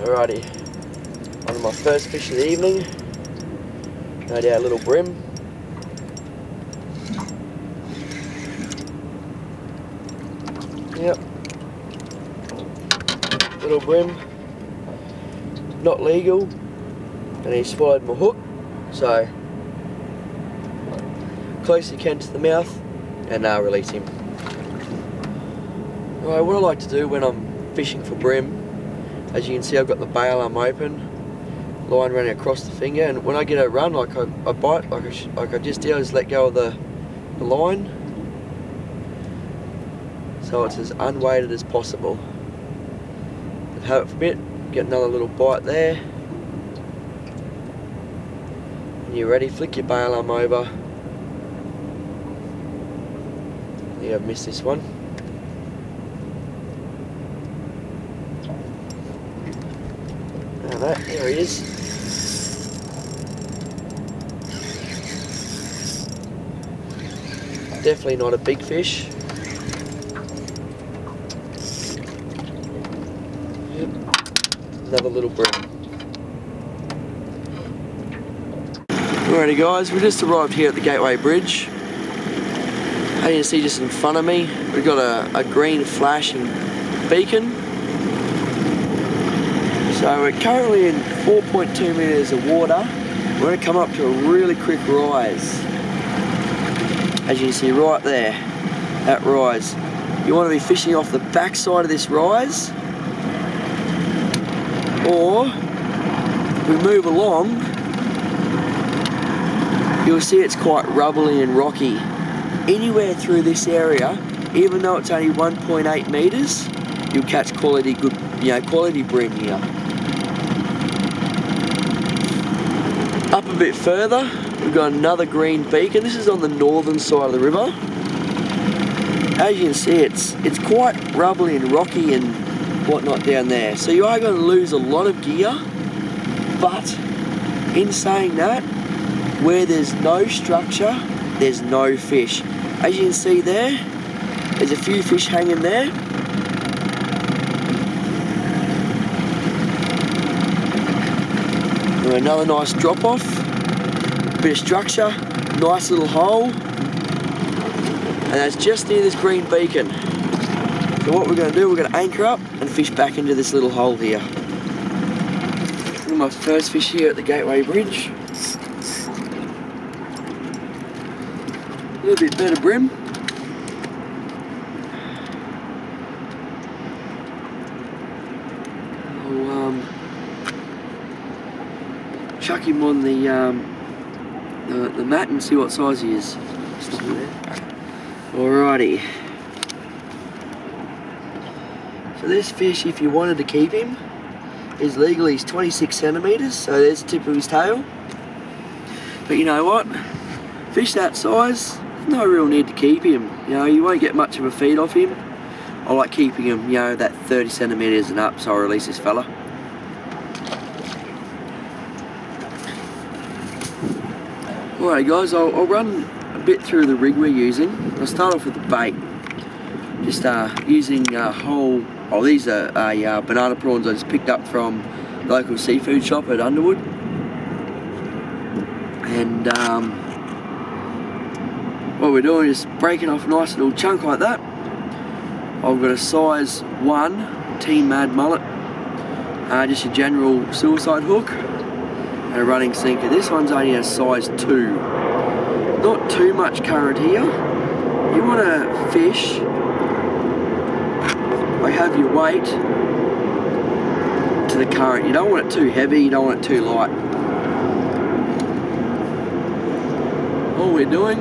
Alrighty, on my first fish of the evening, made our little bream. Yep, little bream, not legal, and he swallowed my hook, so close you can to the mouth and release him. Alright, what I like to do when I'm fishing for bream, as you can see I've got the bail arm open, line running across the finger, and when I get a run, like I bite, like I just did, I just let go of the line, so it's as unweighted as possible. And have it for a bit, get another little bite there. When you're ready, flick your bail arm over. I think I've missed this one. There he is. Definitely not a big fish. Yep. Another little bream. Alrighty guys, we just arrived here at the Gateway Bridge. As you can see just in front of me, we've got a green flashing beacon. So we're currently in 4.2 metres of water. We're going to come up to a really quick rise. As you can see right there, that rise. You want to be fishing off the back side of this rise, or if we move along, you'll see it's quite rubbly and rocky. Anywhere through this area, even though it's only 1.8 metres, you'll catch quality bream here. Up a bit further, we've got another green beacon. This is on the northern side of the river. As you can see, it's quite rubbly and rocky and whatnot down there. So you are going to lose a lot of gear, but in saying that, where there's no structure, there's no fish. As you can see there, there's a few fish hanging there. Another nice drop off, bit of structure, nice little hole, and that's just near this green beacon. So what we're going to do, we're going to anchor up and fish back into this little hole here. My first fish here at the Gateway Bridge. A little bit better bream. Chuck him on the mat and see what size he is. Alrighty. So this fish, if you wanted to keep him, is legally 26 centimetres, so there's the tip of his tail. But you know what? Fish that size, there's no real need to keep him. You know, you won't get much of a feed off him. I like keeping him, you know, that 30 centimetres and up, so I release this fella. Alright guys, I'll run a bit through the rig we're using. I'll start off with the bait. Just using these are banana prawns I just picked up from the local seafood shop at Underwood. And what we're doing is breaking off a nice little chunk like that. I've got a size 1 Team Madmullet, just a general suicide hook. And a running sinker. This one's only a size 2. Not too much current here. You want to fish, like have your weight to the current. You don't want it too heavy, you don't want it too light. All we're doing,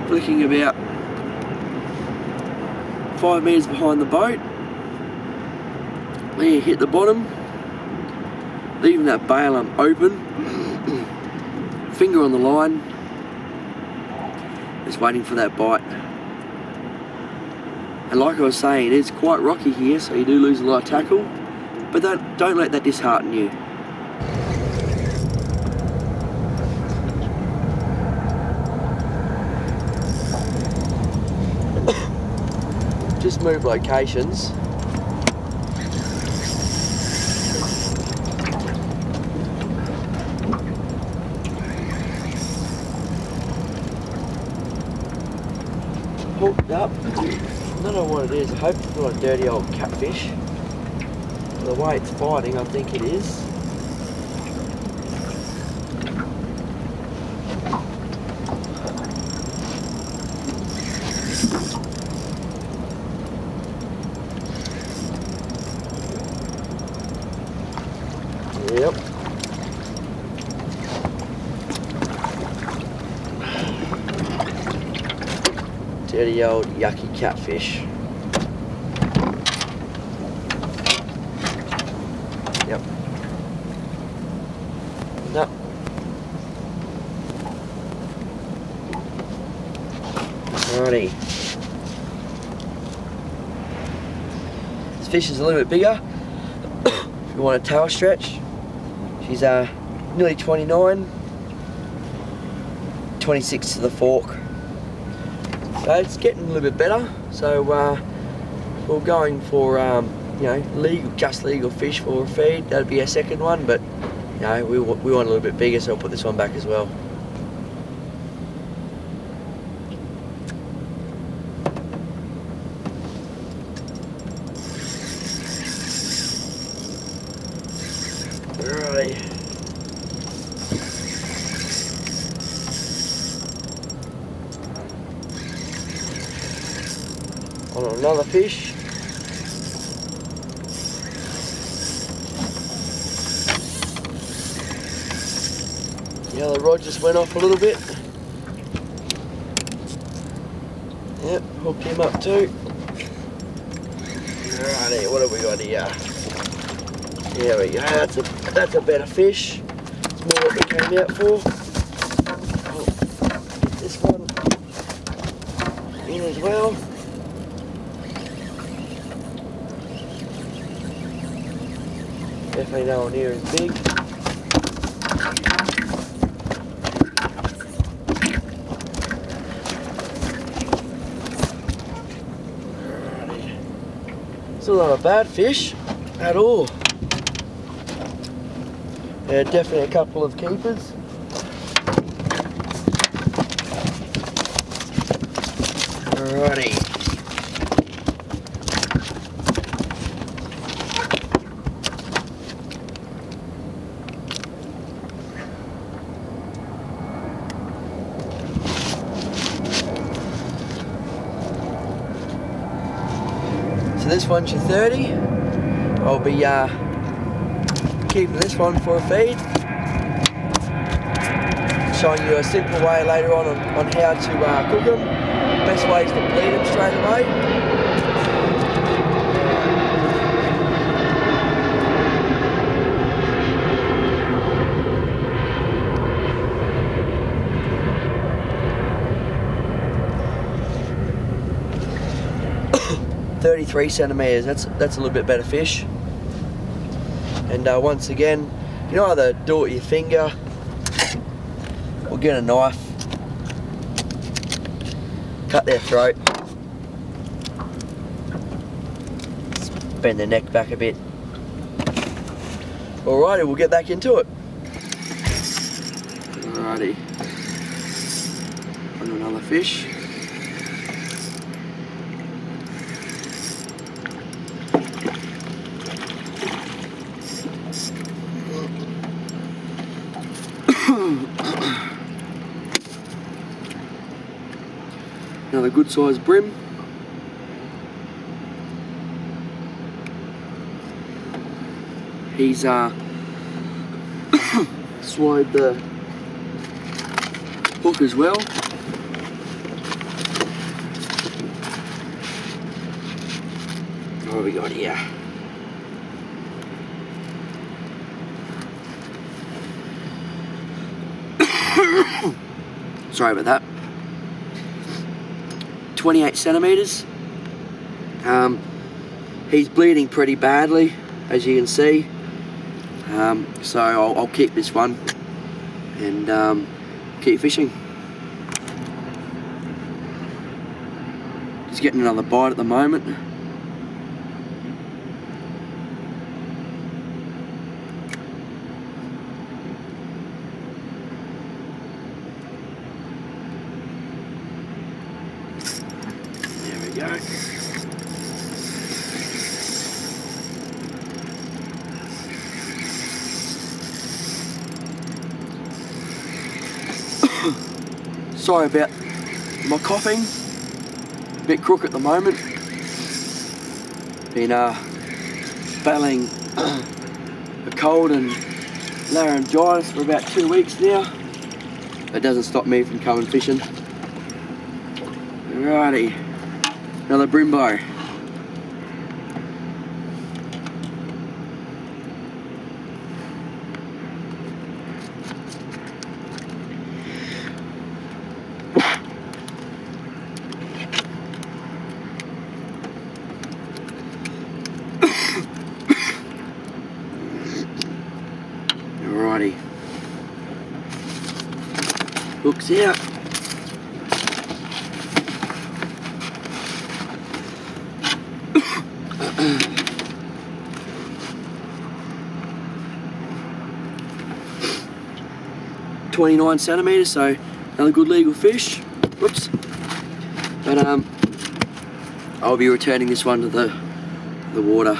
flicking about 5 metres behind the boat. There, hit the bottom, leaving that bail arm open, finger on the line, just waiting for that bite. And like I was saying, it's quite rocky here, so you do lose a lot of tackle, but don't let that dishearten you. Just let's move locations. Hooked up. I don't know what it is. I hope it's not a dirty old catfish. The way it's fighting, I think it is. Yep. Dirty old yucky catfish. Yep. No. Alrighty. This fish is a little bit bigger. If you want a tail stretch. She's nearly 29, 26 to the fork. So it's getting a little bit better. So we're going for you know, just legal fish for a feed. That'd be our second one, but you know, we want a little bit bigger, so I'll put this one back as well. Alright. On another fish. The other rod just went off a little bit. Yep, hooked him up too. Alrighty, what have we got here? There we go, that's a better fish. It's more what we came out for. I'll get this one in as well. Definitely nowhere near as big. Still not a bad fish at all. Yeah, definitely a couple of keepers. Alrighty. So this one's your 30. I'll be keeping this one for a feed. Showing you a simple way later on how to cook them. Best way is to bleed them straight away. .33 centimeters. That's a little bit better fish. And once again, you can either do it with your finger or get a knife, cut their throat, bend their neck back a bit. Alrighty, we'll get back into it. Alrighty, on another fish. Another good sized bream. He's swallowed the hook as well. What have we got here? Sorry about that. 28 centimeters. He's bleeding pretty badly, as you can see. So I'll keep this one and keep fishing. He's getting another bite at the moment. go. Sorry about my coughing, a bit crook at the moment. Been battling a cold and laryngitis for about 2 weeks now. That doesn't stop me from coming fishing. Alrighty, another Brimbo. Alrighty, hook's out. .29 centimetres, so another good legal fish. Whoops. But I'll be returning this one to the water.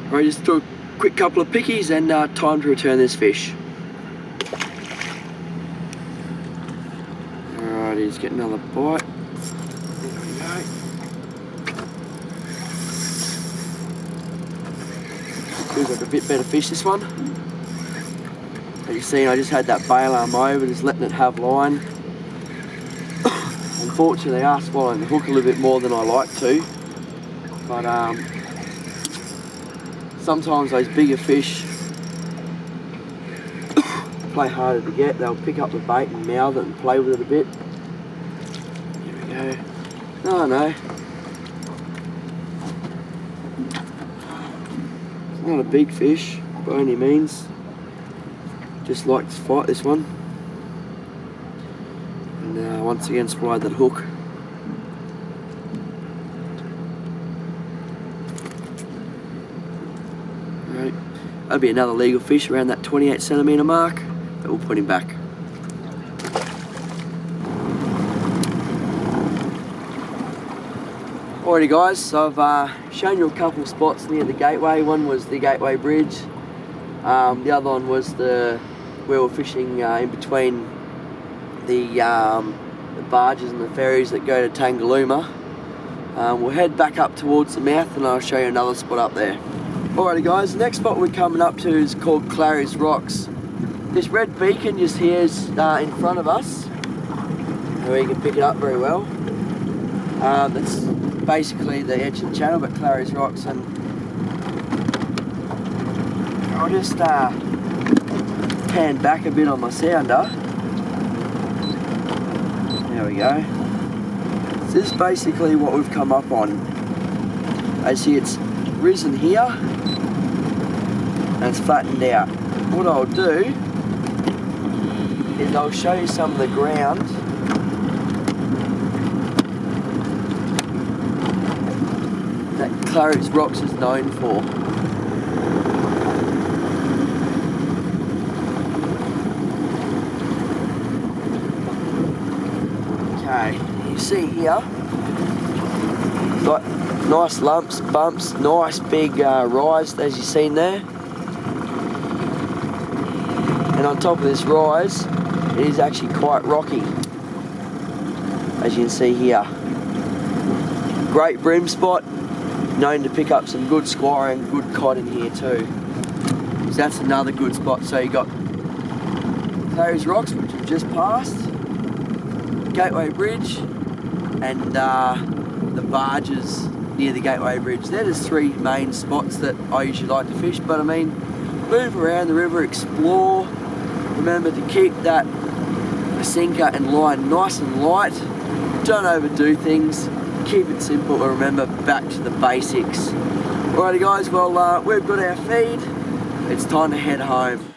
Alright, just do a quick couple of pickies and time to return this fish. Alright, he's getting another bite. There we go. Feels like a bit better fish, this one. As you've seen, I just had that bail arm over, just letting it have line. Unfortunately, I are swallowing the hook a little bit more than I like to. But sometimes those bigger fish play harder to get. They'll pick up the bait and mouth it and play with it a bit. Here we go. Oh no. It's not a big fish by any means. Just like to fight this one. And once again supplied that hook. Right. That'll be another legal fish around that 28 centimetre mark, but we'll put him back. Alrighty guys, so I've shown you a couple of spots near the gateway. One was the Gateway Bridge. The other one was where we're fishing in between the barges and the ferries that go to Tangalooma. We'll head back up towards the mouth and I'll show you another spot up there. Alrighty guys, the next spot we're coming up to is called Clarisse Rocks. This red beacon just here is in front of us, where you can pick it up very well. That's basically the edge of the channel, but Clarisse Rocks, and I'll just pan back a bit on my sounder. There we go. So this is basically what we've come up on. As you see, it's risen here and it's flattened out. What I'll do is I'll show you some of the ground that Clarisse Rocks is known for. Okay, you see here, got nice lumps, bumps, nice big rise as you've seen there. And on top of this rise, it is actually quite rocky, as you can see here. Great bream spot, known to pick up some good squire and good cod in here too. So that's another good spot. So you got Clarisse Rocks, which we've just passed, Gateway Bridge, and the barges near the Gateway Bridge. They're just three main spots that I usually like to fish, but I mean, move around the river, explore. Remember to keep that sinker and line nice and light. Don't overdo things. Keep it simple, and remember, back to the basics. Alrighty guys, well we've got our feed. It's time to head home.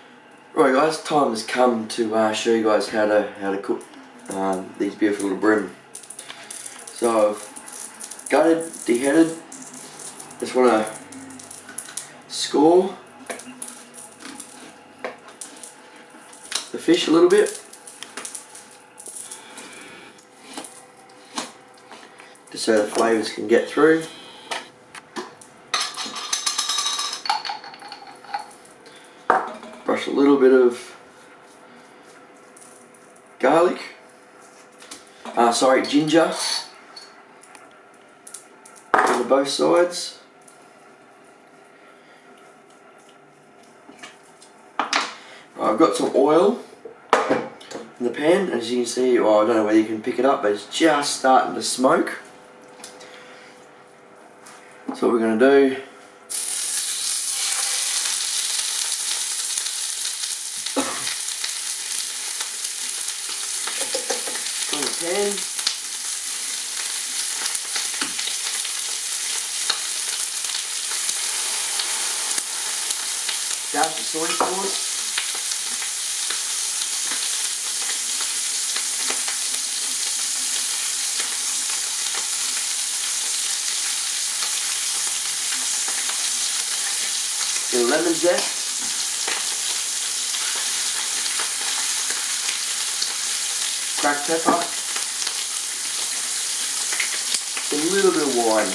Right guys, time has come to show you guys how to cook these beautiful little bream. So I've gutted, deheaded. Just want to score the fish a little bit. just so the flavours can get through. Brush a little bit of garlic, ginger on both sides. I've got some oil in the pan, as you can see. Well, I don't know whether you can pick it up, but it's just starting to smoke. So what we're going to do, put in the pan, dash the soy sauce. Get a lemon zest, cracked pepper, a little bit of wine.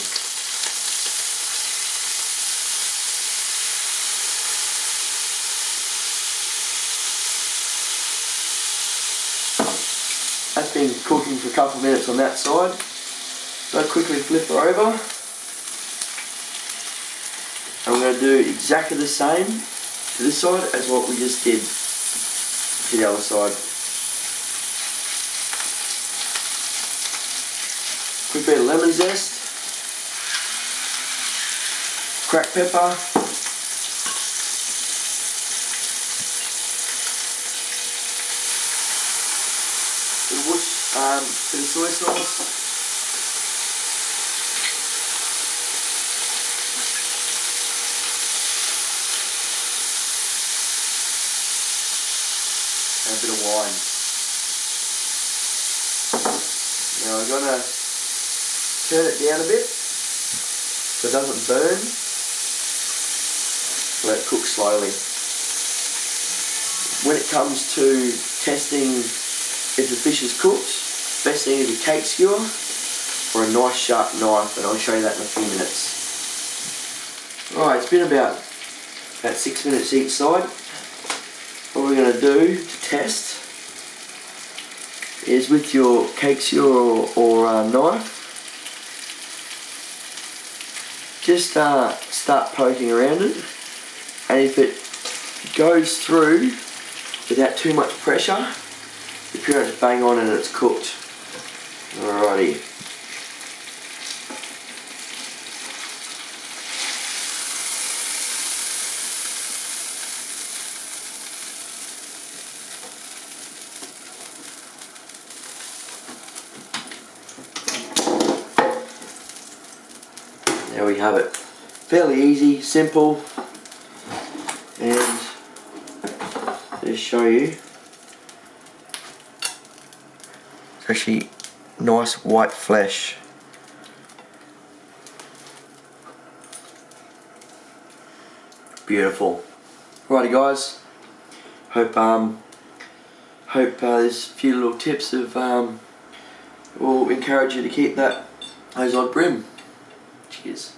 That's been cooking for a couple of minutes on that side. So I'll quickly flip her over. And we're going to do exactly the same to this side as what we just did to the other side. Quick bit of lemon zest, cracked pepper, bit of soy sauce. And a bit of wine. Now we're going to turn it down a bit so it doesn't burn. Let it cook slowly. When it comes to testing if the fish is cooked, best thing is a cake skewer or a nice sharp knife, and I'll show you that in a few minutes. Alright, it's been about 6 minutes each side. What we're going to do to test is with your cake skewer or knife, just start poking around it, and if it goes through without too much pressure, you pretty much bang on and it's cooked. Alrighty. There we have it. Fairly easy, simple, and just show you. It's actually nice white flesh. Beautiful. Righty guys. Hope there's a few little tips of will encourage you to keep those on Bream. Cheers.